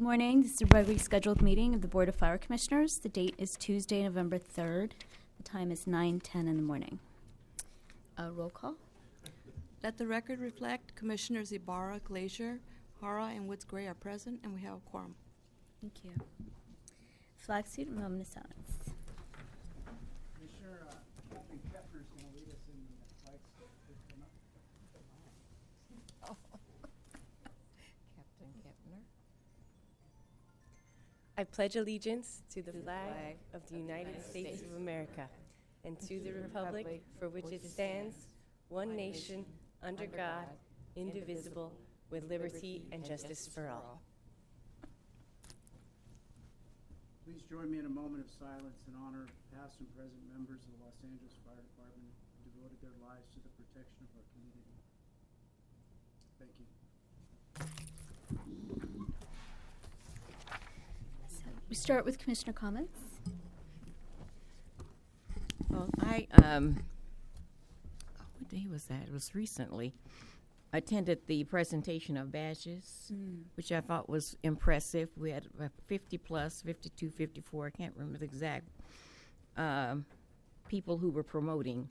Morning. This is a regularly scheduled meeting of the Board of Fire Commissioners. The date is Tuesday, November 3rd. The time is 9:10 in the morning. Roll call. Let the record reflect Commissioners Ibarra, Glacier, Hara, and Woods Gray are present, and we have a quorum. Thank you. Flag salute and moment of silence. Commissioner Captain Kepner is going to lead us in the flag salute. Captain Kepner. I pledge allegiance to the flag of the United States of America and to the republic for which it stands, one nation, under God, indivisible, with liberty and justice for all. Please join me in a moment of silence in honor of past and present members of the Los Angeles Fire Department who devoted their lives to the protection of our community. Thank you. So we start with Commissioner comments. Well, what day was that? It was recently. I attended the presentation of badges, which I thought was impressive. We had 50 plus, 52, 54, I can't remember the exact people who were promoting.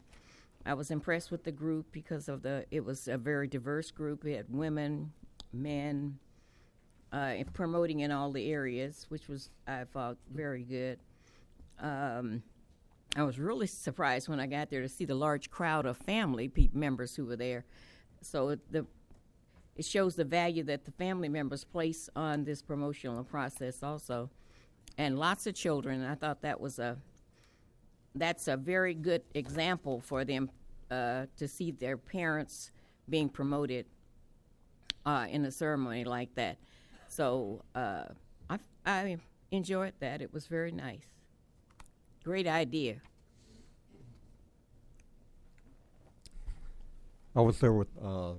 I was impressed with the group because of it was a very diverse group. We had women, men, promoting in all the areas, which was, I thought, very good. I was really surprised when I got there to see the large crowd of family members who were there. So it shows the value that the family members place on this promotional process also. And lots of children. I thought that's a very good example for them to see their parents being promoted in a ceremony like that. So I enjoyed that. It was very nice. Great idea. I was there with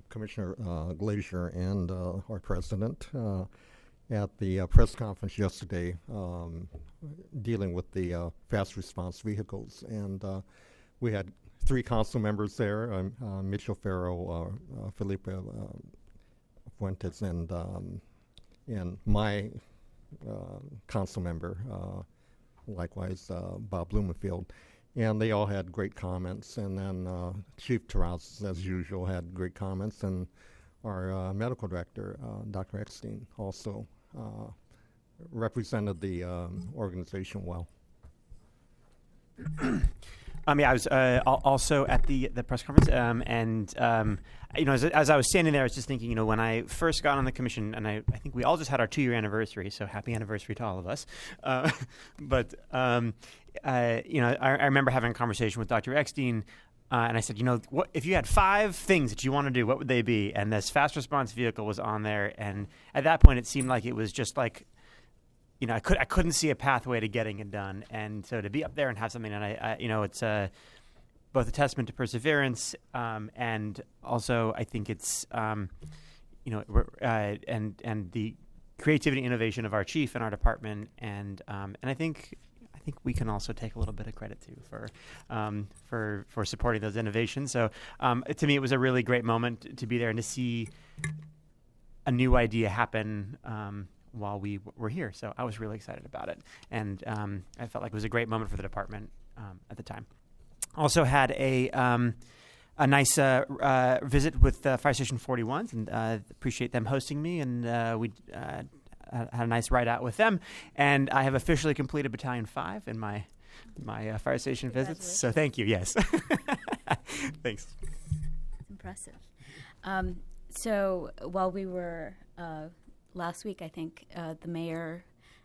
Commissioner Glacier and our president at the press conference yesterday dealing with the fast response vehicles. And we had 3 council members there, Mitchell Farrow, Felipe Fuentes, and my council member, likewise Bob Blumenfield. And they all had great comments. And then Chief Terraus, as usual, had great comments. And our medical director, Dr. Eckstein, also represented the organization well. Yeah, I was also at the press conference, as I was standing there, I was just thinking, when I first got on the commission, and I think we all just had our 2-year anniversary, so happy anniversary to all of us. I remember having a conversation with Dr. Eckstein, and I said, what if you had 5 things that you want to do, what would they be? And this fast response vehicle was on there, and at that point, it seemed like it was just like, I couldn't see a pathway to getting it done, and so to be up there and have something, and it's both a testament to perseverance, and also I think it's and the creativity and innovation of our chief and our department, and I think we can also take a little bit of credit too for supporting those innovations. So to me, it was a really great moment to be there and to see a new idea happen while we were here. So I was really excited about it. And I felt like it was a great moment for the department at the time. Also had a nice visit with Fire Station 41s, and appreciate them hosting me. And we had a nice ride out with them. And I have officially completed Battalion 5 in my fire station visits. So thank you. Yes. Thanks. It's impressive. So while we were last week, I think the mayor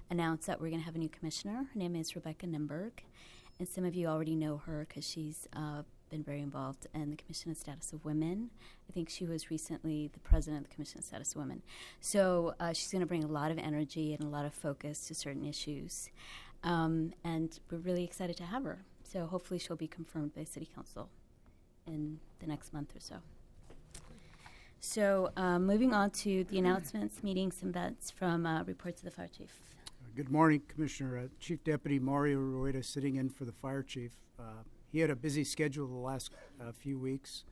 announced that we're going to have a new commissioner. Her name is Rebecca Nimberg, and some of you already know her because she's been very involved in the Commission on Status of Women. I think she was recently the president of the Commission on Status of Women. So she's going to bring a lot of energy and a lot of focus to certain issues, and we're really excited to have her. So hopefully she'll be confirmed by City Council in the next month or so. So moving on to the announcements, meetings, and events from reports of the fire chief. Good morning, Commissioner. Chief Deputy Mario Rueda sitting in for the fire chief. He had a busy schedule the last few weeks,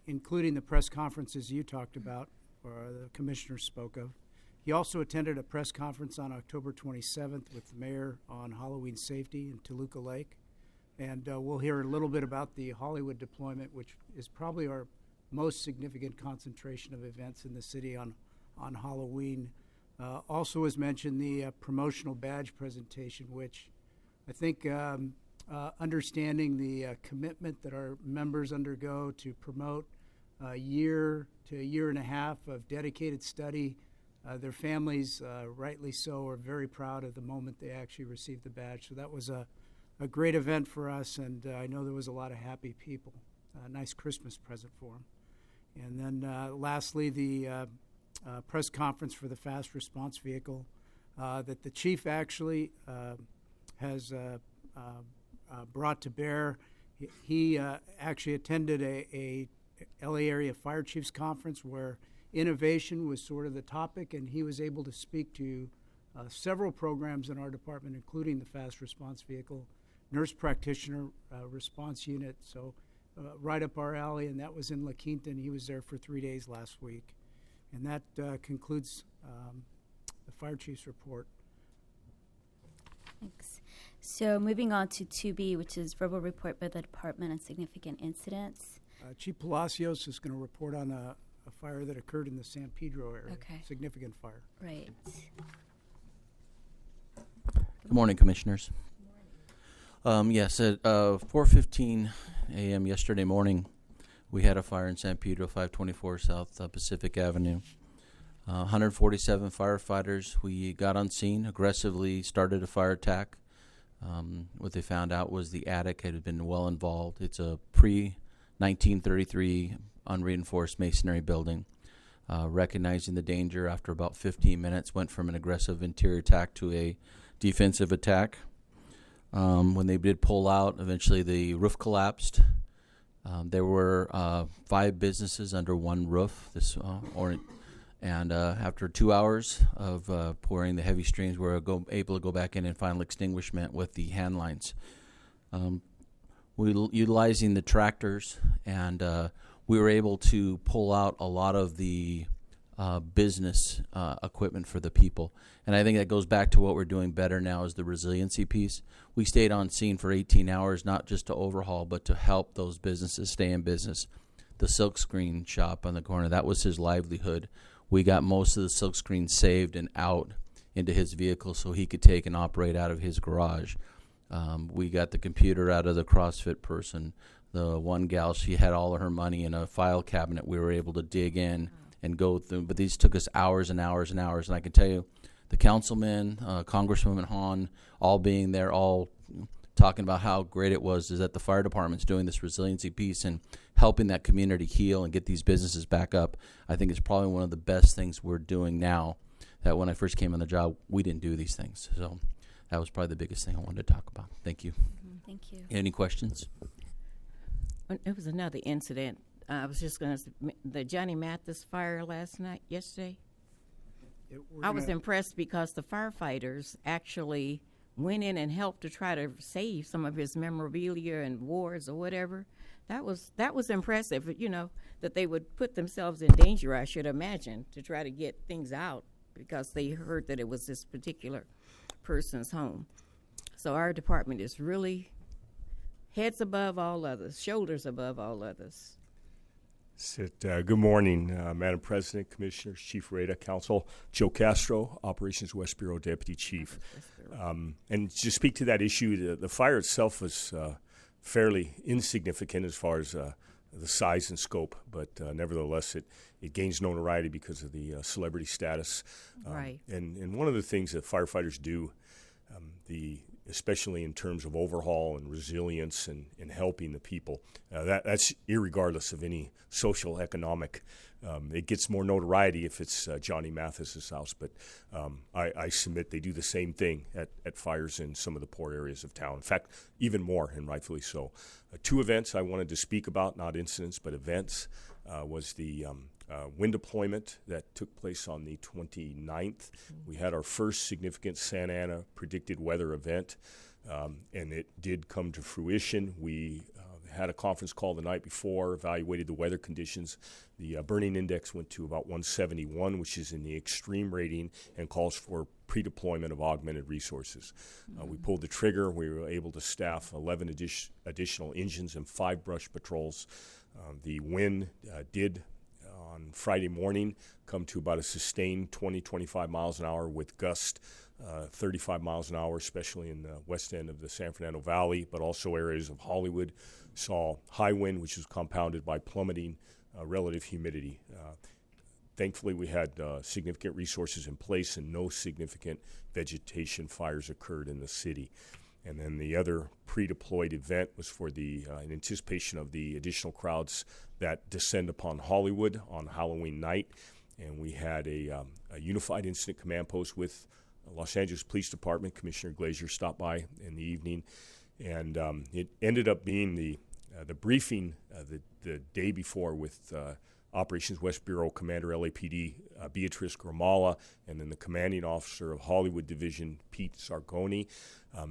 including the press conferences you talked about, or the commissioner spoke of, He also attended a press conference on October 27th with the mayor on Halloween safety in Toluca Lake. And we'll hear a little bit about the Hollywood deployment, which is probably our most significant concentration of events in the city on Halloween. Also, as mentioned, the promotional badge presentation, which I think understanding the commitment that our members undergo to promote a year to a year and a half of dedicated study. Their families, rightly so, are very proud of the moment they actually received the badge. So that was a great event for us, and I know there was a lot of happy people. A nice Christmas present for them. And then lastly, the press conference for the fast response vehicle that the chief actually has brought to bear. He actually attended a LA area fire chiefs conference where innovation was sort of the topic, and he was able to speak to several programs in our department, including the fast response vehicle, nurse practitioner response unit. So right up our alley, and that was in La Quinta, and he was there for 3 days last week. And that concludes the fire chief's report. Thanks. So moving on to 2B, which is verbal report by the department on significant incidents. Chief Palacios is going to report on a fire that occurred in the San Pedro area. Okay. Significant fire. Right. Good morning, Commissioners. Yes, at 4:15 a.m. yesterday morning, we had a fire in San Pedro, 524 South Pacific Avenue. 147 firefighters. We got on scene, aggressively started a fire attack. What they found out was the attic had been well involved. It's a pre-1933 unreinforced masonry building. Recognizing the danger, after about 15 minutes, went from an aggressive interior attack to a defensive attack. When they did pull out, eventually the roof collapsed. There were 5 businesses under one roof. After 2 hours of pouring the heavy streams, we were able to go back in and final extinguishment with the hand lines. Utilizing the tractors, and we were able to pull out a lot of the business equipment for the people. And I think that goes back to what we're doing better now is the resiliency piece. We stayed on scene for 18 hours, not just to overhaul, but to help those businesses stay in business. The silkscreen shop on the corner, that was his livelihood. We got most of the silkscreen saved and out into his vehicle so he could take and operate out of his garage. We got the computer out of the CrossFit person. The one gal, she had all of her money in a file cabinet. We were able to dig in and go through, but these took us hours and hours and hours. And I can tell you, the councilman, Congresswoman Hahn, all being there, all talking about how great it was, is that the fire department's doing this resiliency piece and helping that community heal and get these businesses back up. I think it's probably one of the best things we're doing now, that when I first came on the job, we didn't do these things. So that was probably the biggest thing I wanted to talk about. Thank you. Thank you. Any questions? It was another incident. I was just going to, the Johnny Mathis fire yesterday. I was impressed because the firefighters actually went in and helped to try to save some of his memorabilia and wards or whatever. That was impressive, that they would put themselves in danger, I should imagine, to try to get things out because they heard that it was this particular person's home. So our department is really heads above all others, shoulders above all others. Good morning, Madam President, Commissioners, Chief Rada, Council. Joe Castro, Operations West Bureau Deputy Chief. And to speak to that issue, the fire itself was fairly insignificant as far as the size and scope, but nevertheless, it gains notoriety because of the celebrity status. Right. And one of the things that firefighters do, especially in terms of overhaul and resilience and helping the people, that's irregardless of any social, economic. It gets more notoriety if it's Johnny Mathis's house, but I submit they do the same thing at fires in some of the poor areas of town. In fact, even more, and rightfully so. 2 events I wanted to speak about, not incidents, but events, was the wind deployment that took place on the 29th. We had our first significant Santa Ana predicted weather event, and it did come to fruition. We had a conference call the night before, evaluated the weather conditions. The burning index went to about 171, which is in the extreme rating and calls for pre-deployment of augmented resources. We pulled the trigger. We were able to staff 11 additional engines and 5 brush patrols. The wind did on Friday morning come to about a sustained 20-25 miles an hour with gust 35 miles an hour, especially in the west end of the San Fernando Valley, but also areas of Hollywood saw high wind, which was compounded by plummeting relative humidity. Thankfully, we had significant resources in place and no significant vegetation fires occurred in the city. And then the other pre-deployed event was for the in anticipation of the additional crowds that descend upon Hollywood on Halloween night. And we had a unified incident command post with Los Angeles Police Department. Commissioner Glazier stopped by in the evening. And it ended up being the briefing the day before with Operations West Bureau Commander LAPD Beatrice Gramala, and then the commanding officer of Hollywood Division, Pete Sargoni.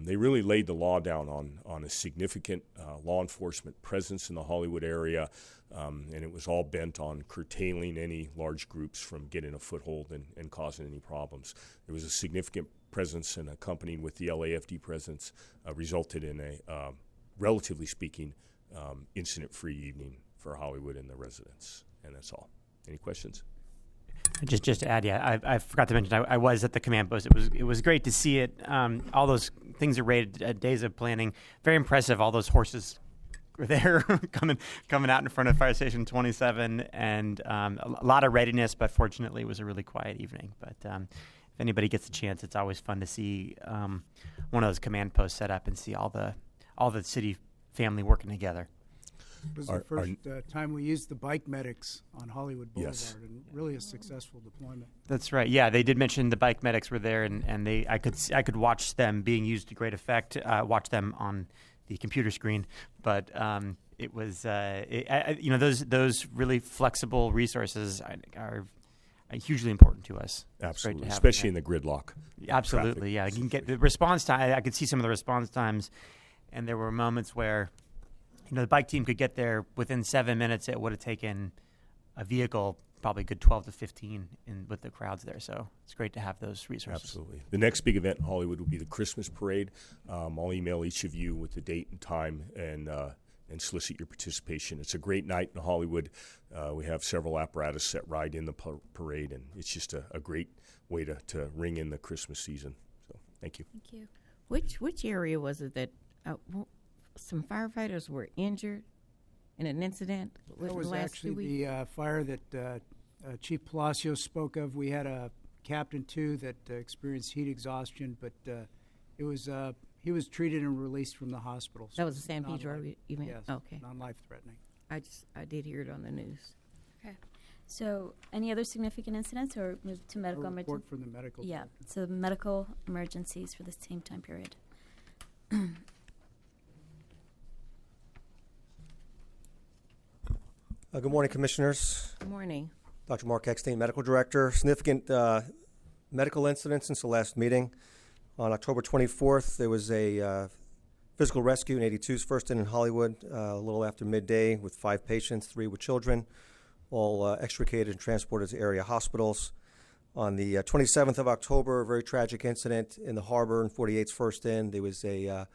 They really laid the law down on a significant law enforcement presence in the Hollywood area, and it was all bent on curtailing any large groups from getting a foothold and causing any problems. There was a significant presence, and accompanying with the LAFD presence resulted in a, relatively speaking, incident-free evening for Hollywood and the residents. And that's all. Any questions? Just to add, yeah, I forgot to mention I was at the command post. It was great to see it. All those things are rated days of planning. Very impressive. All those horses were there coming out in front of Fire Station 27, and a lot of readiness. But fortunately, it was a really quiet evening. But if anybody gets a chance, it's always fun to see one of those command posts set up and see all the city family working together. It was the first time we used the bike medics on Hollywood Boulevard, and really a successful deployment. That's right. Yeah, they did mention the bike medics were there, and I could watch them being used to great effect. Watch them on the computer screen, but it was those really flexible resources are hugely important to us. Absolutely, especially in the gridlock. Absolutely, yeah. You can get the response time. I could see some of the response times, and there were moments where the bike team could get there within 7 minutes. It would have taken a vehicle probably a good 12 to 15 with the crowds there. So it's great to have those resources. Absolutely. The next big event in Hollywood will be the Christmas parade. I'll email each of you with the date and time and solicit your participation. It's a great night in Hollywood. We have several apparatus that ride in the parade, and it's just a great way to ring in the Christmas season. So thank you. Thank you. Which area was it that some firefighters were injured in an incident That was last actually 2 weeks? the fire that Chief Palacios spoke of. We had a captain, too, that experienced heat exhaustion, but he was treated and released from the hospital. That was the San Pedro event? Yes, Okay. non-life-threatening. I did hear it on the news. Okay. So, any other significant incidents, or move to A medical report emergencies? from the medical Yeah. director. So, medical emergencies for the same time period. Good morning, Commissioners. Good morning. Dr. Mark Eckstein, Medical Director. Significant medical incidents since the last meeting. On October 24th, there was a physical rescue in 82's First Inn in Hollywood, a little after midday, with 5 patients, 3 with children, all extricated and transported to area hospitals. On the 27th of October, a very tragic incident in the harbor in 48's First Inn. There was a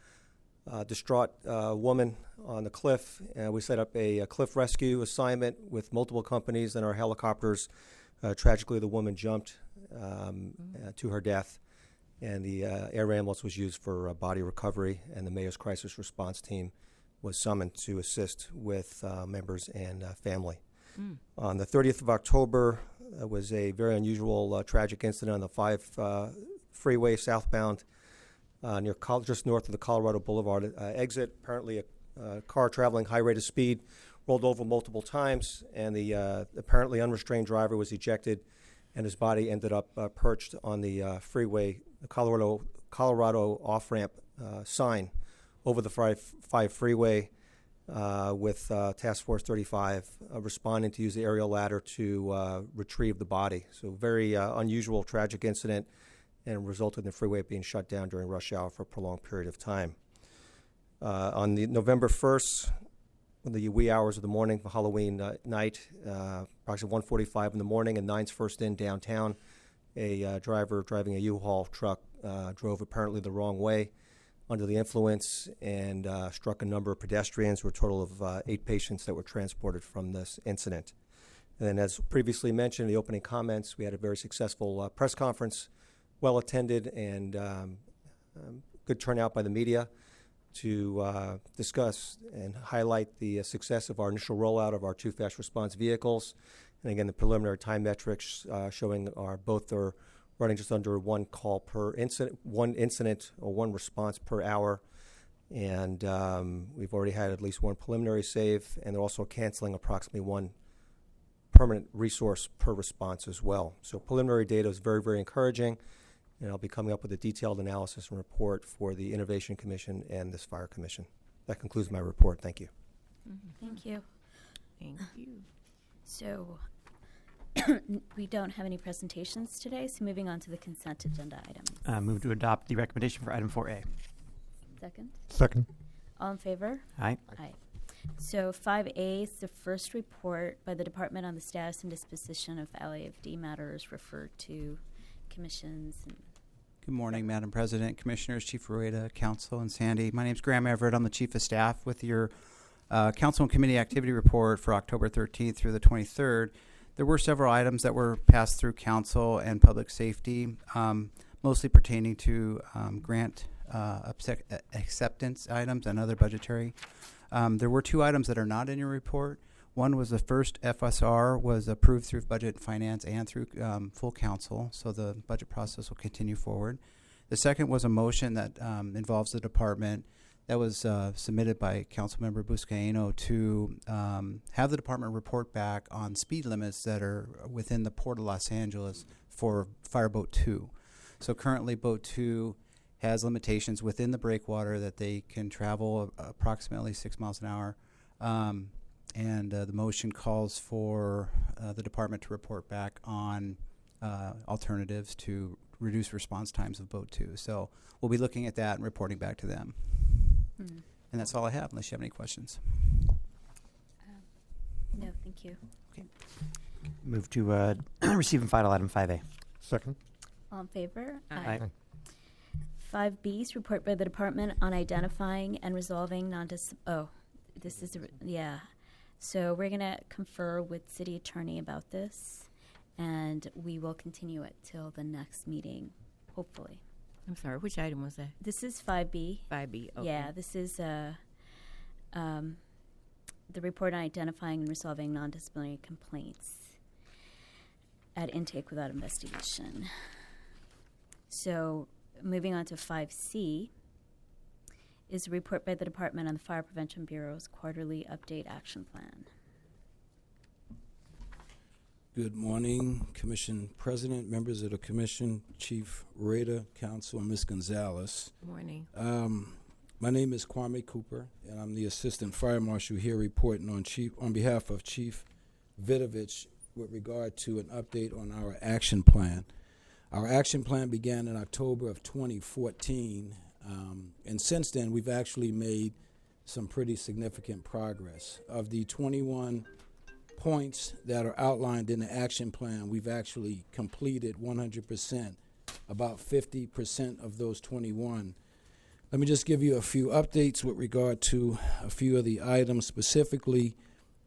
distraught woman on the cliff. We set up a cliff rescue assignment with multiple companies and our helicopters. Tragically, the woman jumped to her death, and the air ambulance was used for body recovery, and the mayor's crisis response team was summoned to assist with members and family. On the 30th of October, was a very unusual tragic incident on the 5 freeway southbound near just north of the Colorado Boulevard exit. Apparently, a car traveling high rate of speed rolled over multiple times, and the apparently unrestrained driver was ejected, and his body ended up perched on the freeway, the Colorado off-ramp sign over the 5 freeway, with Task Force 35 responding to use the aerial ladder to retrieve the body. So very unusual, tragic incident, and resulted in the freeway being shut down during rush hour for a prolonged period of time. On the November 1st, in the wee hours of the morning for Halloween night, approximately 1:45 in the morning, and 9's first in downtown. A driver driving a U-Haul truck drove apparently the wrong way under the influence and struck a number of pedestrians. There were a total of 8 patients that were transported from this incident. And then, as previously mentioned in the opening comments, we had a very successful press conference, well attended, and good turnout by the media to discuss and highlight the success of our initial rollout of our 2 fast response vehicles. And again, the preliminary time metrics showing both are running just under 1 call per incident, 1 incident or 1 response per hour. And we've already had at least 1 preliminary save, and they're also canceling approximately 1 permanent resource per response as well. So preliminary data is very, very encouraging, and I'll be coming up with a detailed analysis and report for the Innovation Commission and this Fire Commission. That concludes my report. Thank you. Thank you. Thank you. So we don't have any presentations today, so moving on to the consent agenda items. Move to adopt the recommendation for item 4A. Second. Second. All in favor? Aye. Aye. So 5A is the first report by the Department on the status and disposition of LAFD matters referred to commissions. Good morning, Madam President, Commissioners, Chief Rueda, Council, and Sandy. My name is Graham Everett. I'm the Chief of Staff with your Council and Committee Activity Report for October 13th through the 23rd. There were several items that were passed through Council and Public Safety, mostly pertaining to grant acceptance items and other budgetary. There were 2 items that are not in your report. One was the first FSR was approved through Budget and Finance and through full council, so the budget process will continue forward. The second was a motion that involves the department that was submitted by Councilmember Buscaino to have the department report back on speed limits that are within the Port of Los Angeles for Fireboat 2. So currently Boat 2 has limitations within the breakwater that they can travel approximately 6 miles an hour. And the motion calls for the department to report back on alternatives to reduce response times of Boat 2. So we'll be looking at that and reporting back to them. And that's all I have, unless you have any questions. No, thank you. Move to receive and file item 5A. Second. All in favor? Aye. 5B is report by the department on identifying and resolving So we're going to confer with city attorney about this, and we will continue it till the next meeting, hopefully. I'm sorry, which item was that? This is 5B. 5B, okay. Yeah, this is the report on identifying and resolving non-disciplinary complaints at intake without investigation. So moving on to 5C is a report by the department on the Fire Prevention Bureau's quarterly update action plan. Good morning, Commission President, members of the Commission, Chief Rueda, Council, and Ms. Gonzalez. Good morning. My name is Kwame Cooper, and I'm the Assistant Fire Marshal here reporting on behalf of Chief Vidovich with regard to an update on our action plan. Our action plan began in October of 2014, and since then we've actually made some pretty significant progress. Of the 21 points that are outlined in the action plan, we've actually completed 100%, about 50% of those 21. Let me just give you a few updates with regard to a few of the items, specifically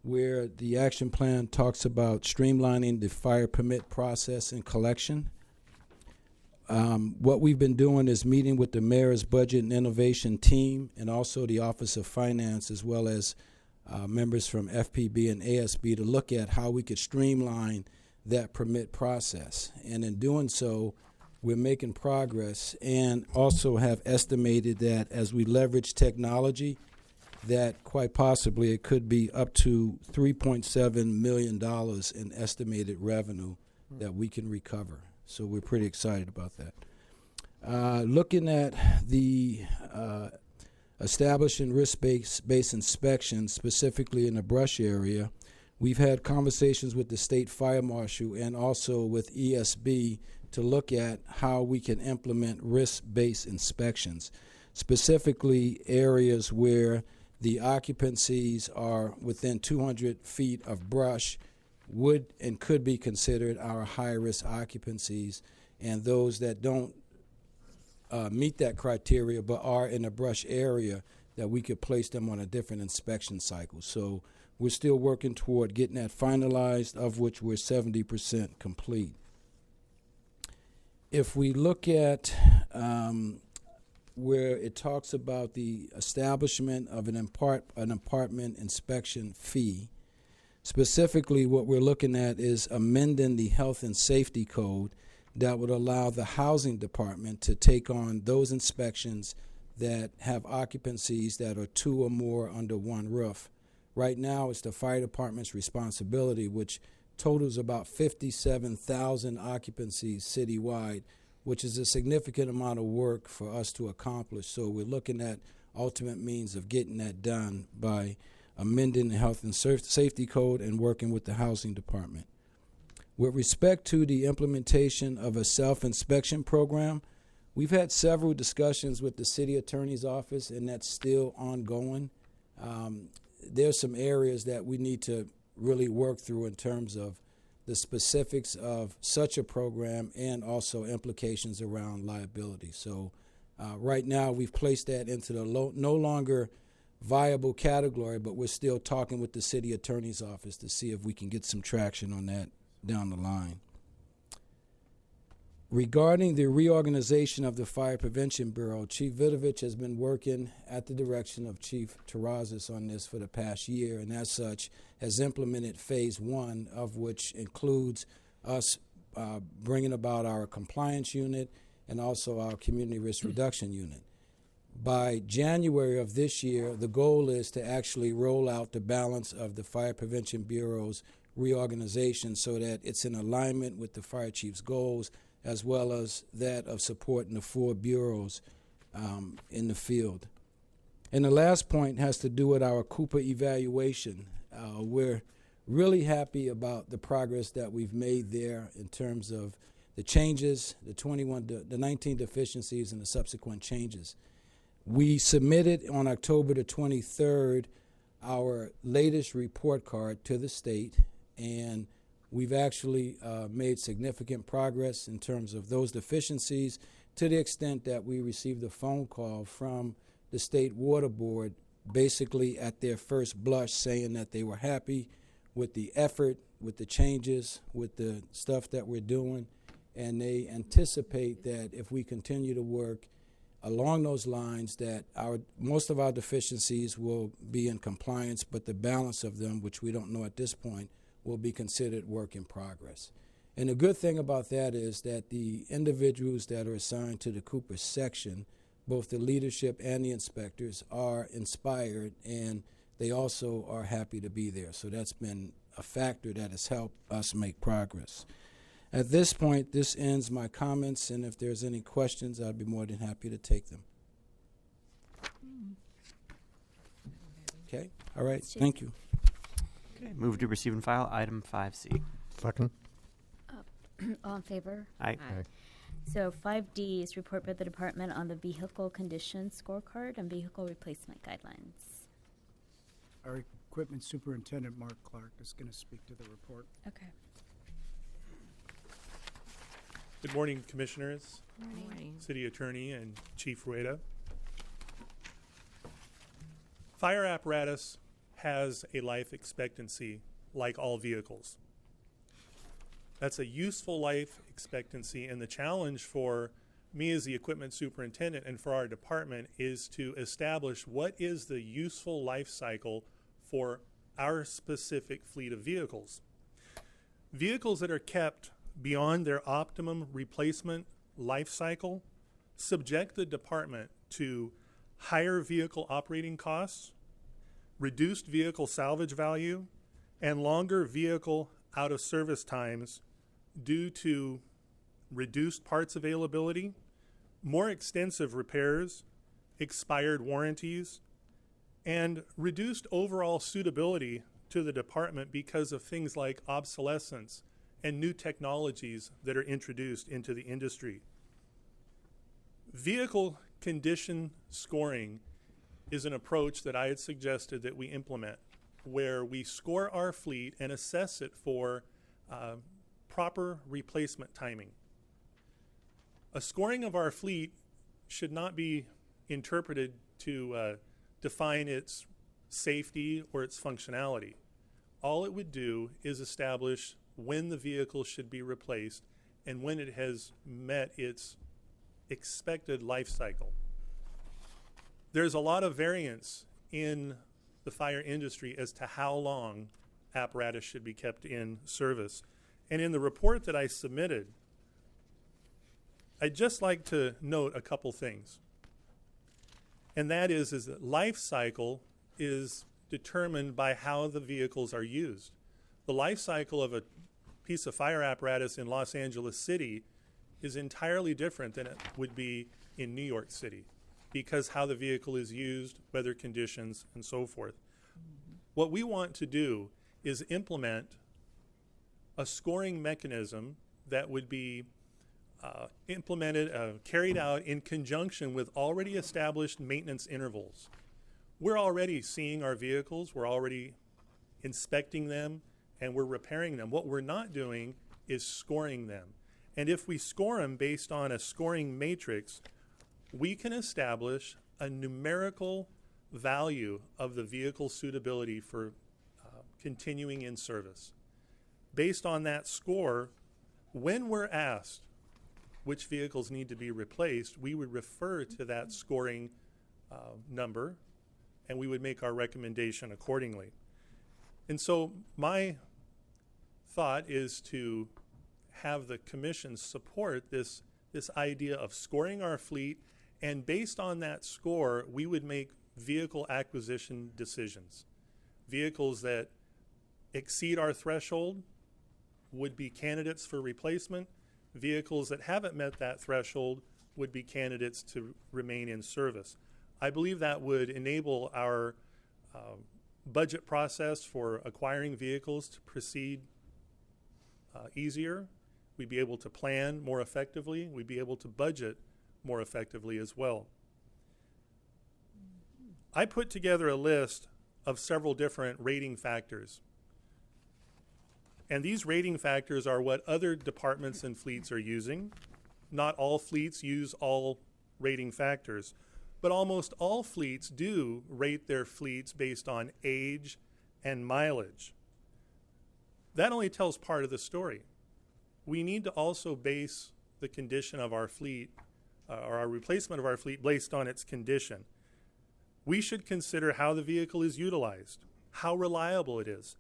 where the action plan talks about streamlining the fire permit process and collection. What we've been doing is meeting with the Mayor's Budget and Innovation team and also the Office of Finance, as well as members from FPB and ASB, to look at how we could streamline that permit process. And in doing so, we're making progress, and also have estimated that as we leverage technology, that quite possibly it could be up to $3.7 million in estimated revenue that we can recover. So we're pretty excited about that. Looking at the establishing risk-based inspections, specifically in the brush area, we've had conversations with the State Fire Marshal and also with ESB to look at how we can implement risk-based inspections, specifically areas where the occupancies are within 200 feet of brush would and could be considered our high-risk occupancies, and those that don't meet that criteria but are in a brush area, that we could place them on a different inspection cycle. So we're still working toward getting that finalized, of which we're 70% complete. If we look at where it talks about the establishment of an apartment inspection fee, specifically what we're looking at is amending the health and safety code that would allow the housing department to take on those inspections that have occupancies that are 2 or more under one roof. Right now, it's the fire department's responsibility, which totals about 57,000 occupancies citywide, which is a significant amount of work for us to accomplish. So we're looking at ultimate means of getting that done by amending the health and safety code and working with the housing department. With respect to the implementation of a self-inspection program, we've had several discussions with the city attorney's office, and that's still ongoing. There's some areas that we need to really work through in terms of the specifics of such a program and also implications around liability. So right now we've placed that into the no longer viable category, but we're still talking with the city attorney's office to see if we can get some traction on that down the line. Regarding the reorganization of the Fire Prevention Bureau, Chief Vidovich has been working at the direction of Chief Terrazas on this for the past year, and as such has implemented phase 1, of which includes us bringing about our compliance unit and also our community risk reduction unit. By January of this year, the goal is to actually roll out the balance of the Fire Prevention Bureau's reorganization so that it's in alignment with the fire chief's goals, as well as that of supporting the 4 bureaus in the field. And the last point has to do with our Cooper evaluation. We're really happy about the progress that we've made there in terms of the changes, the 19 deficiencies, and the subsequent changes. We submitted on October the 23rd our latest report card to the state, and we've actually made significant progress in terms of those deficiencies, to the extent that we received a phone call from the State Water Board basically at their first blush saying that they were happy with the effort, with the changes, with the stuff that we're doing, and they anticipate that if we continue to work along those lines, that most of our deficiencies will be in compliance, but the balance of them, which we don't know at this point, will be considered work in progress. And the good thing about that is that the individuals that are assigned to the Cooper section, both the leadership and the inspectors, are inspired, and they also are happy to be there. So that's been a factor that has helped us make progress. At this point, this ends my comments, and if there's any questions, I'd be more than happy to take them. Okay? All right. Thank you. Okay, move to receive and file item 5C. Second. All in favor? Aye. Aye. So 5D is report by the department on the vehicle condition scorecard and vehicle replacement guidelines. Our equipment superintendent, Mark Clark, is going to speak to the report. Okay. Good morning, Commissioners, Morning. City Attorney, and Chief Rueda. Fire apparatus has a life expectancy like all vehicles. That's a useful life expectancy, and the challenge for me as the equipment superintendent and for our department is to establish what is the useful life cycle for our specific fleet of vehicles. Vehicles that are kept beyond their optimum replacement life cycle subject the department to higher vehicle operating costs, reduced vehicle salvage value, and longer vehicle out of service times due to reduced parts availability, more extensive repairs, expired warranties, and reduced overall suitability to the department because of things like obsolescence and new technologies that are introduced into the industry. Vehicle condition scoring is an approach that I had suggested that we implement, where we score our fleet and assess it for proper replacement timing. A scoring of our fleet should not be interpreted to define its safety or its functionality. All it would do is establish when the vehicle should be replaced and when it has met its expected life cycle. There's a lot of variance in the fire industry as to how long apparatus should be kept in service. And in the report that I submitted, I'd just like to note a couple things. And that is that life cycle is determined by how the vehicles are used. The life cycle of a piece of fire apparatus in Los Angeles City is entirely different than it would be in New York City, because how the vehicle is used, weather conditions, and so forth. What we want to do is implement a scoring mechanism that would be carried out in conjunction with already established maintenance intervals. We're already seeing our vehicles, we're already inspecting them, and we're repairing them. What we're not doing is scoring them. And if we score them based on a scoring matrix, we can establish a numerical value of the vehicle suitability for continuing in service. Based on that score, when we're asked which vehicles need to be replaced, we would refer to that scoring number, and we would make our recommendation accordingly. And so my thought is to have the commission support this idea of scoring our fleet, and based on that score, we would make vehicle acquisition decisions. Vehicles that exceed our threshold would be candidates for replacement. Vehicles that haven't met that threshold would be candidates to remain in service. I believe that would enable our budget process for acquiring vehicles to proceed easier. We'd be able to plan more effectively. We'd be able to budget more effectively as well. I put together a list of several different rating factors. And these rating factors are what other departments and fleets are using. Not all fleets use all rating factors, but almost all fleets do rate their fleets based on age and mileage. That only tells part of the story. We need to also base the condition of our fleet, or our replacement of our fleet, based on its condition. We should consider how the vehicle is utilized, how reliable it is,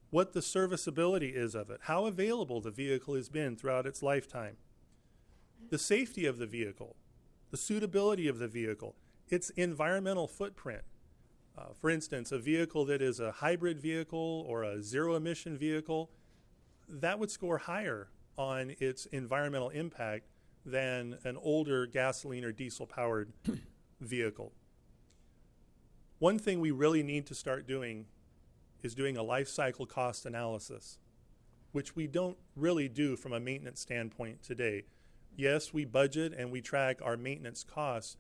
what the serviceability is of it, how available the vehicle has been throughout its lifetime, the safety of the vehicle, the suitability of the vehicle, its environmental footprint. For instance, a vehicle that is a hybrid vehicle or a zero-emission vehicle, that would score higher on its environmental impact than an older gasoline or diesel-powered vehicle. One thing we really need to start doing is doing a life cycle cost analysis, which we don't really do from a maintenance standpoint today. Yes, we budget and we track our maintenance costs,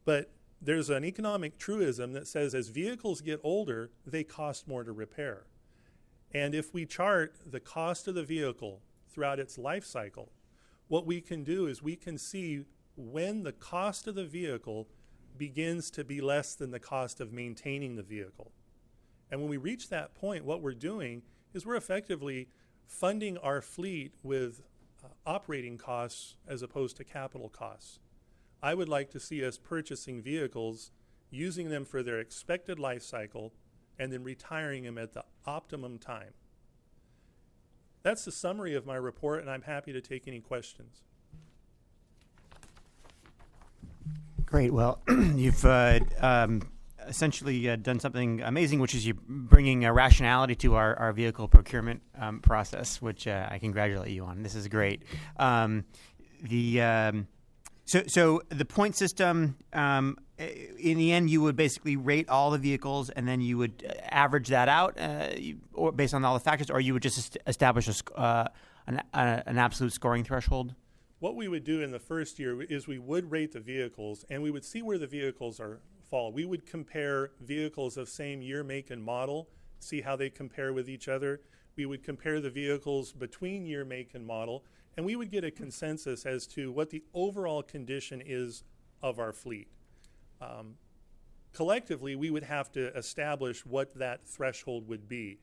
but there's an economic truism that says as vehicles get older, they cost more to repair. And if we chart the cost of the vehicle throughout its life cycle, what we can do is we can see when the cost of the vehicle begins to be less than the cost of maintaining the vehicle. And when we reach that point, what we're doing is we're effectively funding our fleet with operating costs as opposed to capital costs. I would like to see us purchasing vehicles, using them for their expected life cycle, and then retiring them at the optimum time. That's the summary of my report, and I'm happy to take any questions. Great. Well, you've essentially done something amazing, which is you bringing a rationality to our vehicle procurement process, which I congratulate you on. This is great. So the point system, in the end, you would basically rate all the vehicles, and then you would average that out, or based on all the factors, or you would just establish an absolute scoring threshold? What we would do in the first year is we would rate the vehicles, and we would see where the vehicles are fall. We would compare vehicles of same year, make, and model, see how they compare with each other. We would compare the vehicles between year, make, and model, and we would get a consensus as to what the overall condition is of our fleet. Collectively, we would have to establish what that threshold would be.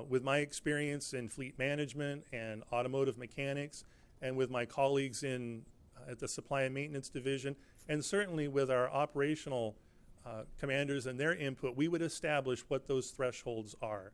With my experience in fleet management and automotive mechanics, and with my colleagues at the supply and maintenance division, and certainly with our operational commanders and their input, we would establish what those thresholds are.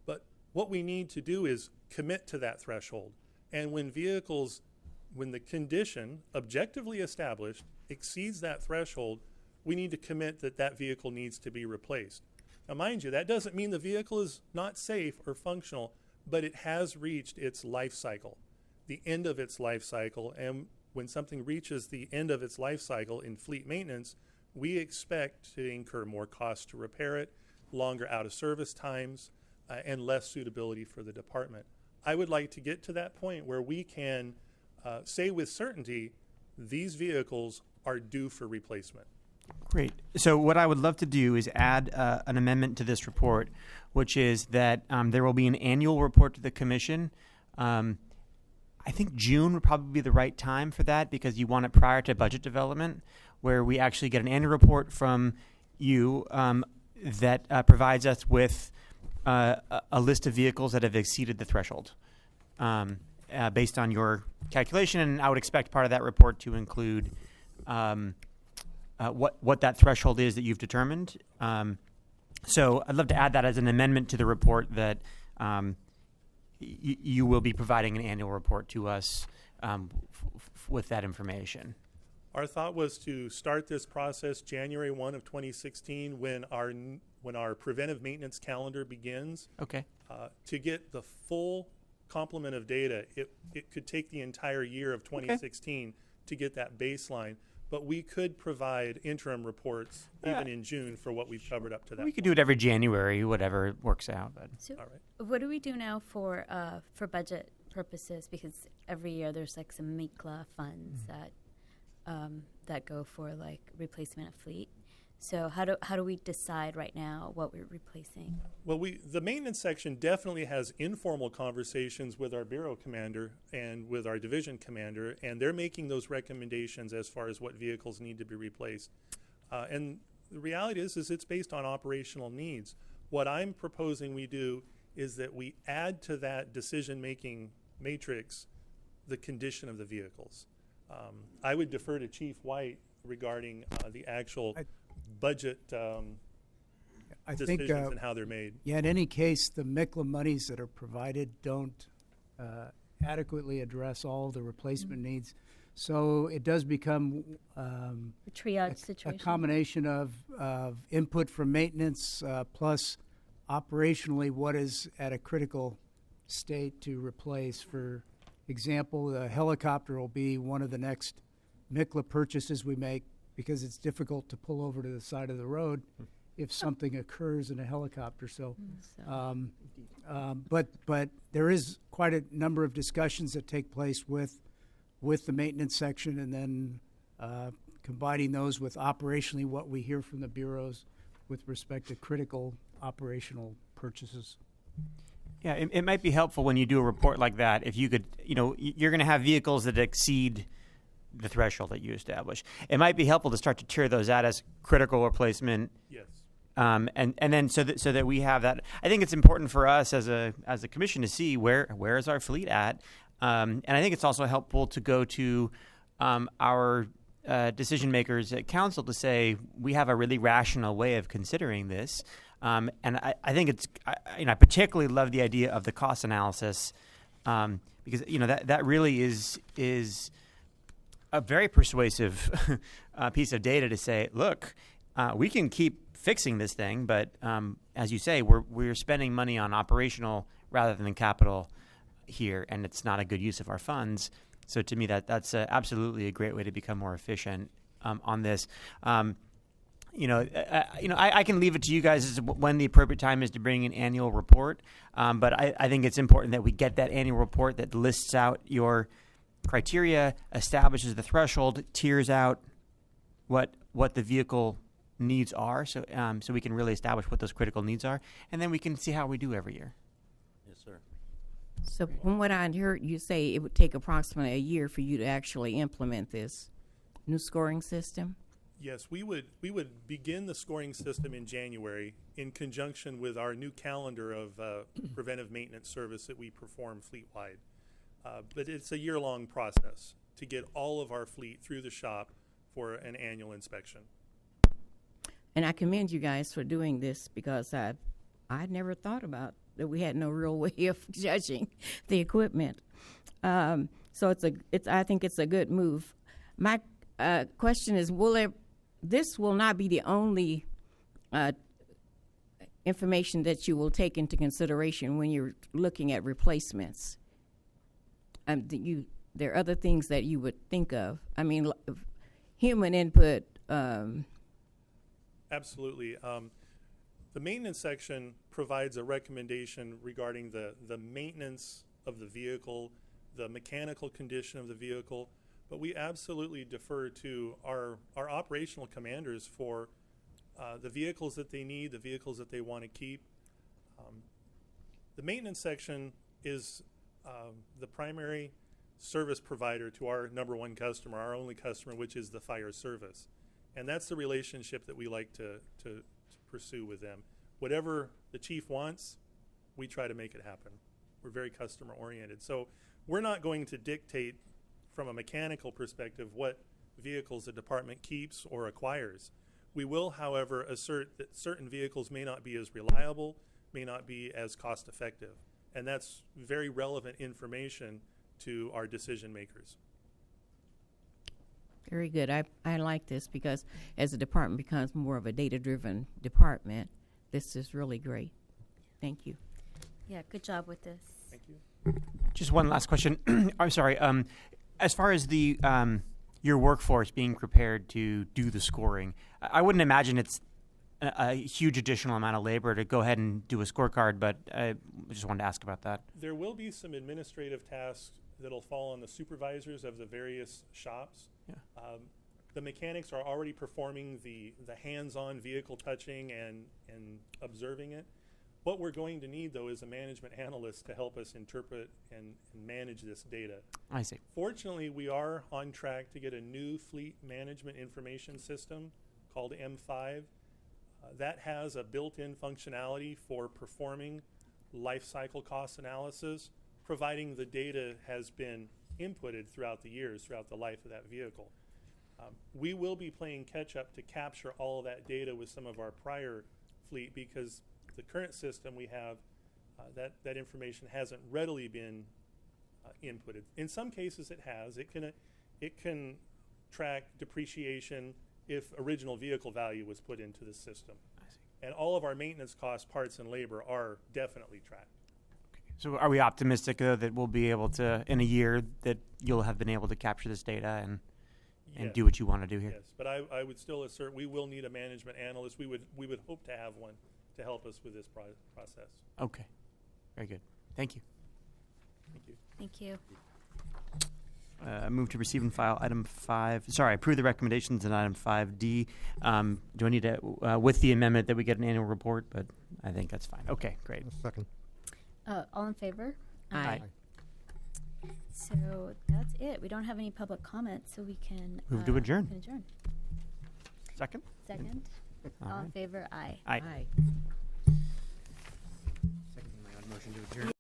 But what we need to do is commit to that threshold. And when the condition objectively established exceeds that threshold, we need to commit that that vehicle needs to be replaced. Now, mind you, that doesn't mean the vehicle is not safe or functional, but it has reached its life cycle, the end of its life cycle. And when something reaches the end of its life cycle in fleet maintenance, we expect to incur more costs to repair it, longer out of service times, and less suitability for the department. I would like to get to that point where we can say with certainty these vehicles are due for replacement. Great. So what I would love to do is add an amendment to this report, which is that there will be an annual report to the commission. I think June would probably be the right time for that because you want it prior to budget development, where we actually get an annual report from you that provides us with a list of vehicles that have exceeded the threshold based on your calculation. And I would expect part of that report to include what that threshold is that you've determined. So I'd love to add that as an amendment to the report that you will be providing an annual report to us with that information. Our thought was to start this process January 1 of 2016 when our preventive maintenance calendar begins. Okay. To get the full complement of data, it could take the entire year of 2016 to get that baseline. But we could provide interim reports even in June for what we've covered up to that We could point. do it every January, whatever works out. But So All right. what do we do now for budget purposes? Because every year there's like some MECLA funds that go for like replacement of fleet. So how do we decide right now what we're replacing? Well, the maintenance section definitely has informal conversations with our bureau commander and with our division commander, and they're making those recommendations as far as what vehicles need to be replaced. And the reality is it's based on operational needs. What I'm proposing we do is that we add to that decision-making matrix the condition of the vehicles. I would defer to Chief White regarding the actual budget I think, decisions and how they're made. yeah, in any case, the MECLA monies that are provided don't adequately address all the replacement needs. So it does become A triage a situation? combination of input from maintenance plus operationally what is at a critical state to replace. For example, the helicopter will be one of the next MECLA purchases we make because it's difficult to pull over to the side of the road if something occurs in a helicopter. So, but there is quite a number of discussions that take place with the maintenance section, and then combining those with operationally what we hear from the bureaus with respect to critical operational purchases. yeah, it might be helpful when you do a report like that if you could, you're going to have vehicles that exceed the threshold that you establish. It might be helpful to start to tier those out as critical replacement. Yes. And then so that we have that. I think it's important for us as a commission to see where is our fleet at, and I think it's also helpful to go to our decision makers at council to say we have a really rational way of considering this, and I think it's I particularly love the idea of the cost analysis because that really is a very persuasive piece of data to say, look, we can keep fixing this thing, but as you say, we're spending money on operational rather than capital here, and it's not a good use of our funds. So to me, that's absolutely a great way to become more efficient on this. I can leave it to you guys as when the appropriate time is to bring an annual report, but I think it's important that we get that annual report that lists out your criteria, establishes the threshold, tiers out what the vehicle needs are, so so we can really establish what those critical needs are, and then we can see how we do every year. Yes, sir. So from what I heard you say, it would take approximately a year for you to actually implement this new scoring system? Yes, we would begin the scoring system in January in conjunction with our new calendar of preventive maintenance service that we perform fleet-wide. But it's a year-long process to get all of our fleet through the shop for an annual inspection. And I commend you guys for doing this because I'd never thought about that we had no real way of judging the equipment. So I think it's a good move. My question is, this will not be the only information that you will take into consideration when you're looking at replacements. There are other things that you would think of. I mean, human input. Absolutely. The maintenance section provides a recommendation regarding the maintenance of the vehicle, the mechanical condition of the vehicle, but we absolutely defer to our operational commanders for the vehicles that they need, the vehicles that they want to keep. The maintenance section is the primary service provider to our number one customer, our only customer, which is the fire service. And that's the relationship that we like to pursue with them. Whatever the chief wants, we try to make it happen. We're very customer oriented. So we're not going to dictate from a mechanical perspective what vehicles the department keeps or acquires. We will, however, assert that certain vehicles may not be as reliable, may not be as cost effective. And that's very relevant information to our decision makers. Very good. I like this because as the department becomes more of a data-driven department, this is really great. Thank you. Yeah, good job with this. Thank you. Just one last question. I'm sorry. As far as the your workforce being prepared to do the scoring, I wouldn't imagine it's a huge additional amount of labor to go ahead and do a scorecard, but I just wanted to ask about that. There will be some administrative tasks that'll fall on the supervisors of the various shops. Yeah. The mechanics are already performing the hands-on vehicle touching and observing it. What we're going to need, though, is a management analyst to help us interpret and manage this data. I see. Fortunately, we are on track to get a new fleet management information system called M5. That has a built-in functionality for performing life cycle cost analysis, providing the data has been inputted throughout the years, throughout the life of that vehicle. We will be playing catch-up to capture all of that data with some of our prior fleet because the current system we have, that information hasn't readily been inputted. In some cases it has. It can track depreciation if original vehicle value was put into the system. I see. And all of our maintenance costs, parts, and labor are definitely tracked. So are we optimistic, though, that we'll be able to, in a year, that you'll have been able to capture this data and Yes. do what you want to do here? Yes, but I would still assert we will need a management analyst. We would hope to have one to help us with this process. Okay. Very good. Thank you. Thank you. Thank you. Move to receive and file item 5. Sorry, approve the recommendations in item 5D. Do I need to, with the amendment that we get an annual report? But I think that's fine. Okay, great. Second. All in favor? Aye. So that's it. We don't have any public comments, so we can Move to adjourn. we can adjourn. Second? Second. All All in right. favor? Aye. Aye. Aye. Second my own motion to adjourn.